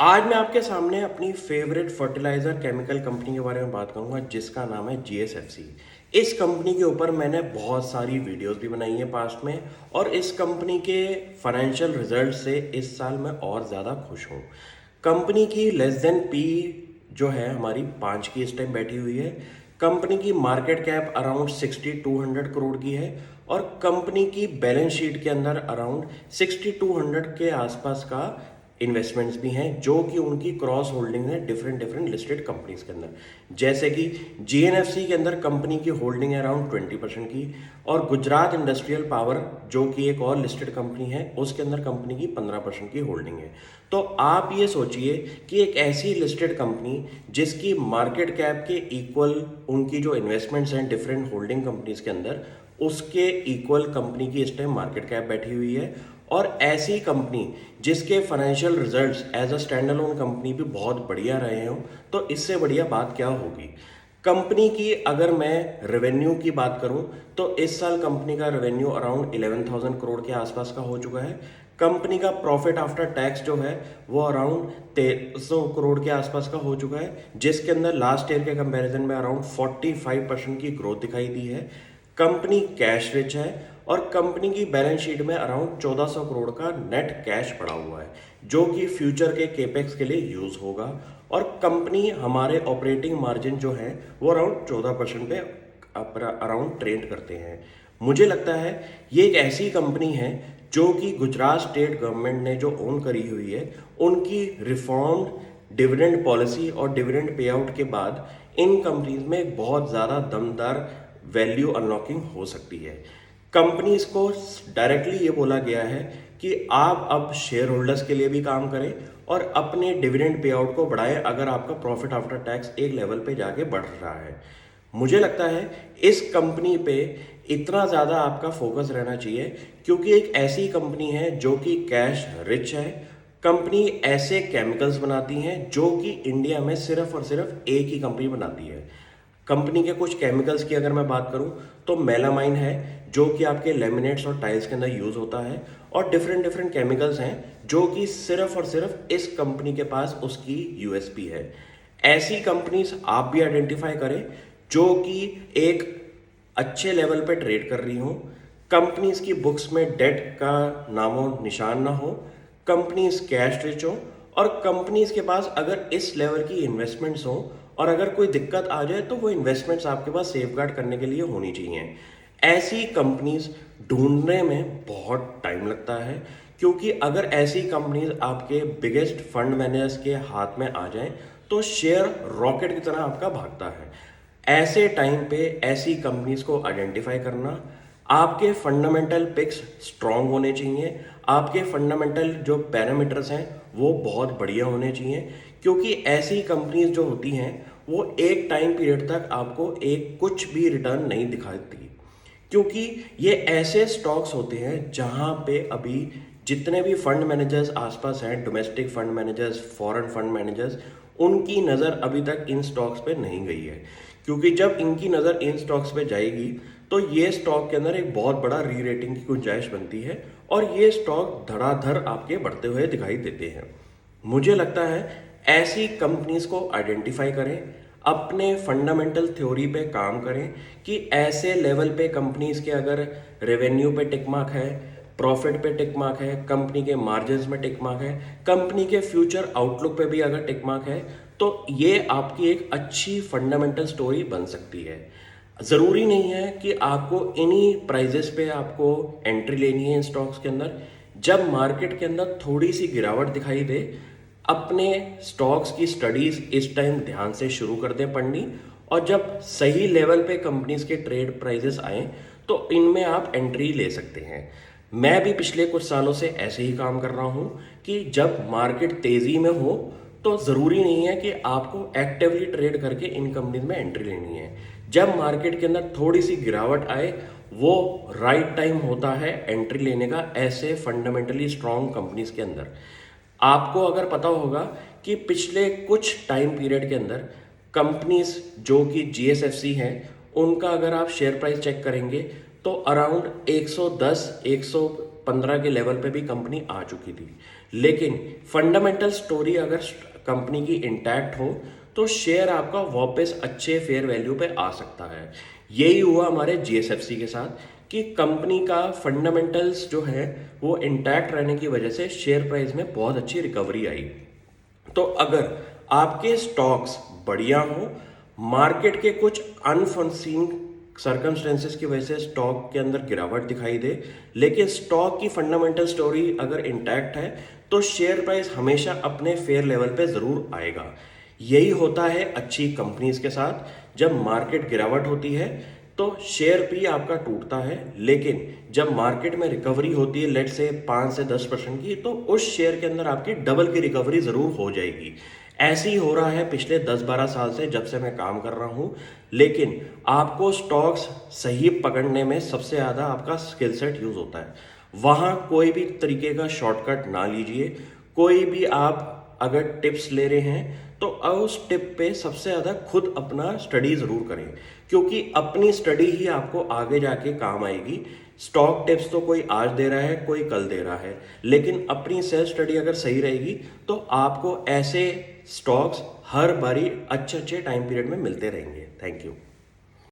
आज मैं आपके सामने अपनी फेवरेट फर्टिलाइज़र केमिकल कंपनी के बारे में बात करूंगा जिसका नाम है जीएसएफसी। इस कंपनी के ऊपर मैंने बहुत सारी वीडियोस भी बनाई हैं पास्ट में और इस कंपनी के फाइनेंशियल रिजल्ट से इस साल मैं और ज़्यादा खुश हूँ। कंपनी की लेस देन पी जो है हमारी 5 की इस टाइम बैठी हुई है। कंपनी की मार्केट कैप अराउंड 6200 करोड़ की है और कंपनी की बैलेंस शीट के अंदर अराउंड 6200 के आसपास का इन्वेस्टमेंट्स भी हैं जो कि उनकी क्रॉस होल्डिंग है डिफरेंट डिफरेंट लिस्टेड कंपनीज के अंदर। जैसे कि जीएनएफसी के अंदर कंपनी की होल्डिंग है अराउंड 20% की और गुजरात इंडस्ट्रियल पावर जो कि एक और लिस्टेड कंपनी है उसके अंदर कंपनी की 15% की होल्डिंग है। तो आप ये सोचिए कि एक ऐसी लिस्टेड कंपनी जिसकी मार्केट कैप के इक्वल उनकी जो इन्वेस्टमेंट्स हैं डिफरेंट होल्डिंग कंपनीज के अंदर उसके इक्वल कंपनी की इस टाइम मार्केट कैप बैठी हुई है और ऐसी कंपनी जिसके financial results as a stand alone company भी बहुत बढ़िया रहे हों तो इससे बढ़िया बात क्या होगी। कंपनी की अगर मैं रेवेन्यू की बात करूं तो इस साल कंपनी का रेवेन्यू अराउंड 11,000 करोड़ के आसपास का हो चुका है। कंपनी का प्रॉफिट आफ्टर टैक्स जो है वो अराउंड 1300 करोड़ के आसपास का हो चुका है जिसके अंदर लास्ट ईयर के कंपैरिजन में अराउंड 45% की ग्रोथ दिखाई दी है। कंपनी कैश रिच है और कंपनी की बैलेंस शीट में अराउंड 1400 करोड़ का नेट कैश पड़ा हुआ है जो कि फ्यूचर के केपेक्स के लिए यूज होगा और कंपनी हमारे ऑपरेटिंग मार्जिन जो है वो अराउंड 14% पे अराउंड ट्रेड करते हैं। मुझे लगता है ये एक ऐसी कंपनी है जो कि गुजरात स्टेट गवर्नमेंट ने जो ओन करी हुई है उनकी रिफॉर्म्ड डिविडेंड पॉलिसी और डिविडेंड पे आउट के बाद इन कंपनीज में एक बहुत ज़्यादा दमदार वैल्यू अनलॉकिंग हो सकती है। कंपनीज को डायरेक्टली ये बोला गया है कि आप अब शेयर होल्डर्स के लिए भी काम करें और अपने डिविडेंड पे आउट को बढ़ाएं अगर आपका प्रॉफिट आफ्टर टैक्स एक लेवल पे जाके बढ़ रहा है। मुझे लगता है इस कंपनी पे इतना ज़्यादा आपका फोकस रहना चाहिए क्योंकि एक ऐसी कंपनी है जो कि कैश रिच है। कंपनी ऐसे केमिकल्स बनाती हैं जो कि इंडिया में सिर्फ और सिर्फ एक ही कंपनी बनाती है। कंपनी के कुछ केमिकल्स की अगर मैं बात करूं तो मेलामाइन है जो कि आपके लेमिनेट्स और टाइल्स के अंदर यूज होता है और डिफरेंट डिफरेंट केमिकल्स हैं जो कि सिर्फ और सिर्फ इस कंपनी के पास उसकी यूएसपी है। ऐसी कंपनीज आप भी आइडेंटिफाई करें जो कि एक अच्छे लेवल पे ट्रेड कर रही हो, कंपनीज की बुक्स में डेट का नामो निशान ना हो, कंपनीज कैश रिच हो और कंपनीज के पास अगर इस लेवल की इन्वेस्टमेंट्स हो और अगर कोई दिक्कत आ जाए तो वो इन्वेस्टमेंट्स आपके पास सेफगार्ड करने के लिए होनी चाहिए। ऐसी कंपनीज ढूंढने में बहुत टाइम लगता है क्योंकि अगर ऐसी कंपनीज आपके बिगेस्ट फंड मैनेजर्स के हाथ में आ जाएं तो शेयर रॉकेट की तरह आपका भागता है। ऐसे टाइम पे ऐसी कंपनीज को आइडेंटिफाई करना, आपके फंडामेंटल पिक्स स्ट्रांग होने चाहिए, आपके फंडामेंटल जो पैरामीटर्स हैं वो बहुत बढ़िया होने चाहिए क्योंकि ऐसी कंपनीज जो होती हैं वो एक टाइम पीरियड तक आपको एक कुछ भी रिटर्न नहीं दिखाती क्योंकि ये ऐसे स्टॉक्स होते हैं जहां पे अभी जितने भी फंड मैनेजर्स आसपास हैं, domestic fund managers, foreign fund managers, उनकी नज़र अभी तक इन स्टॉक्स पे नहीं गई है क्योंकि जब इनकी नज़र इन स्टॉक्स पे जाएगी तो ये स्टॉक के अंदर एक बहुत बड़ा री रेटिंग की गुंजाइश बनती है और ये स्टॉक धड़ाधड़ आपके बढ़ते हुए दिखाई देते हैं। मुझे लगता है ऐसी कंपनीज को आइडेंटिफाई करें, अपने फंडामेंटल थ्योरी पे काम करें कि ऐसे लेवल पे कंपनीज के अगर रेवेन्यू पे टिक मार्क है, प्रॉफिट पे टिक मार्क है, कंपनी के मार्जिन्स में टिक मार्क है, कंपनी के फ्यूचर आउटलुक पे भी अगर टिक मार्क है तो ये आपकी एक अच्छी फंडामेंटल स्टोरी बन सकती है। ज़रूरी नहीं है कि आपको इन्हीं प्राइजेस पे आपको एंट्री लेनी है इन स्टॉक्स के अंदर। जब मार्केट के अंदर थोड़ी सी गिरावट दिखाई दे अपने स्टॉक्स की स्टडीज इस टाइम ध्यान से शुरू कर दें पढ़नी और जब सही लेवल पे कंपनीज के ट्रेड प्राइजेस आए तो इनमें आप एंट्री ले सकते हैं। मैं भी पिछले कुछ सालों से ऐसे ही काम कर रहा हूं कि जब मार्केट तेजी में हो तो ज़रूरी नहीं है कि आपको एक्टिवली ट्रेड करके इन कंपनीज में एंट्री लेनी है। जब मार्केट के अंदर थोड़ी सी गिरावट आए वो राइट टाइम होता है एंट्री लेने का ऐसे फंडामेंटली स्ट्रांग कंपनीज के अंदर। आपको अगर पता होगा कि पिछले कुछ टाइम पीरियड के अंदर कंपनीज जो कि जीएसएफसी हैं उनका अगर आप शेयर प्राइस चेक करेंगे तो अराउंड 110 15 के लेवल पे भी कंपनी आ चुकी थी, लेकिन फंडामेंटल स्टोरी अगर कंपनी की इंटैक्ट हो तो शेयर आपका वापस अच्छे फेयर वैल्यू पे आ सकता है। यही हुआ हमारे जीएसएफसी के साथ कि कंपनी का फंडामेंटल्स जो है वो इंटैक्ट रहने की वजह से शेयर प्राइस में बहुत अच्छी रिकवरी आई। तो अगर आपके स्टॉक्स बढ़िया हो, मार्केट के कुछ अनफोर्सीन सर्कमस्टेंसेस की वजह से स्टॉक के अंदर गिरावट दिखाई दे, लेकिन स्टॉक की फंडामेंटल स्टोरी अगर इंटैक्ट है तो शेयर प्राइस हमेशा अपने फेयर लेवल पे ज़रूर आएगा। यही होता है अच्छी कंपनीज के साथ। जब मार्केट गिरावट होती है तो शेयर भी आपका टूटता है, लेकिन जब मार्केट में रिकवरी होती है लेट से 5 से 10% की, तो उस शेयर के अंदर आपकी डबल की रिकवरी ज़रूर हो जाएगी। ऐसे ही हो रहा है पिछले 10-12 साल से जब से मैं काम कर रहा हूँ। लेकिन आपको स्टॉक्स सही पकड़ने में सबसे ज़्यादा आपका स्किल सेट यूज़ होता है। वहाँ कोई भी तरीके का शॉर्टकट ना लीजिए। कोई भी आप अगर टिप्स ले रहे हैं तो उस टिप पे सबसे ज़्यादा खुद अपना स्टडी ज़रूर करें, क्योंकि अपनी स्टडी ही आपको आगे जाके काम आएगी। स्टॉक टिप्स तो कोई आज दे रहा है, कोई कल दे रहा है, लेकिन अपनी सेल्फ स्टडी अगर सही रहेगी तो आपको ऐसे स्टॉक्स हर बारी अच्छे अच्छे टाइम पीरियड में मिलते रहेंगे। Thank you.